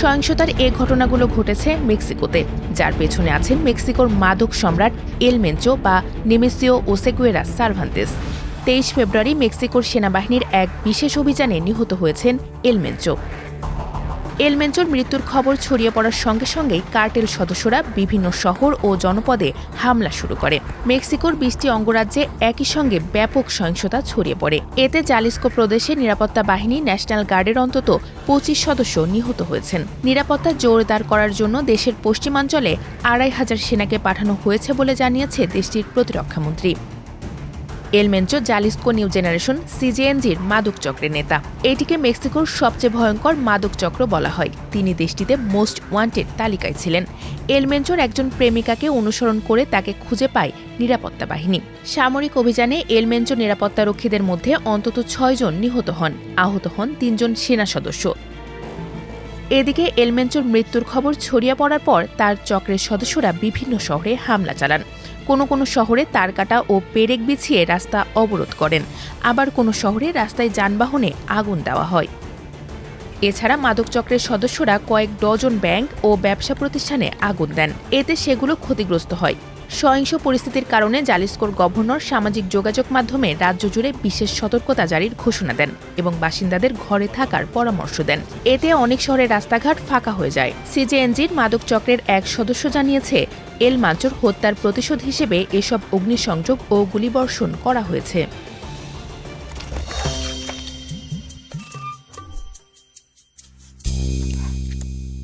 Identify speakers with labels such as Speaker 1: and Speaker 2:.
Speaker 1: সহিংসতার এ ঘটনাগুলো ঘটেছে মেক্সিকোতে, যার পেছনে আছেন মেক্সিকোর মাদক সম্রাট এল মেঞ্চো বা নেমেসিও ওসেগুয়েরা সার্ভান্তেস। 23 ফেব্রুয়ারি মেক্সিকোর সেনাবাহিনীর এক বিশেষ অভিযানে নিহত হয়েছেন এল মেঞ্চো। এল মেঞ্চোর মৃত্যুর খবর ছড়িয়ে পড়ার সঙ্গে সঙ্গেই কার্টেল সদস্যরা বিভিন্ন শহর ও জনপদে হামলা শুরু করে। মেক্সিকোর 20টি অঙ্গরাজ্যে একই সঙ্গে ব্যাপক সহিংসতা ছড়িয়ে পড়ে। এতে জালিস্কো প্রদেশে নিরাপত্তা বাহিনী ন্যাশনাল গার্ডের অন্তত 25 সদস্য নিহত হয়েছেন। নিরাপত্তা জোরদার করার জন্য দেশের পশ্চিমাঞ্চলে 2500 সেনাকে পাঠানো হয়েছে বলে জানিয়েছে দেশটির প্রতিরক্ষামন্ত্রী। এল মেঞ্চো জালিস্কো নিউ জেনারেশন সিজেএনজির মাদক চক্রের নেতা। এটিকে মেক্সিকোর সবচেয়ে ভয়ঙ্কর মাদক চক্র বলা হয়। তিনি দেশটিতে মোস্ট ওয়ান্টেড তালিকায় ছিলেন। এল মেঞ্চোর একজন প্রেমিকাকে অনুসরণ করে তাকে খুঁজে পায় নিরাপত্তা বাহিনী। সামরিক অভিযানে এল মেঞ্চো নিরাপত্তারক্ষীদের মধ্যে অন্তত 6 জন নিহত হন, আহত হন 3 জন সেনা সদস্য। এদিকে এল মেঞ্চোর মৃত্যুর খবর ছড়িয়ে পড়ার পর তার চক্রের সদস্যরা বিভিন্ন শহরে হামলা চালান। কোনো শহরে তারকাটা ও পেরেক বিছিয়ে রাস্তা অবরোধ করেন, আবার কোনো শহরে রাস্তায় যানবাহনে আগুন দেওয়া হয়। এছাড়া মাদক চক্রের সদস্যরা কয়েক ডজন ব্যাংক ও ব্যবসা প্রতিষ্ঠানে আগুন দেন, এতে সেগুলো ক্ষতিগ্রস্ত হয়। সহিংস পরিস্থিতির কারণে জালিস্কোর গভর্নর সামাজিক যোগাযোগ মাধ্যমে রাজ্য জুড়ে বিশেষ সতর্কতা জারির ঘোষণা দেন এবং বাসিন্দাদের ঘরে থাকার পরামর্শ দেন। এতে অনেক শহরে রাস্তাঘাট ফাঁকা হয়ে যায়। সিজেএনজির মাদক চক্রের এক সদস্য জানিয়েছে, এল মেঞ্চোর হত্যার প্রতিশোধ হিসেবে এসব অগ্নিসংযোগ ও গুলিবর্ষণ করা হয়েছে।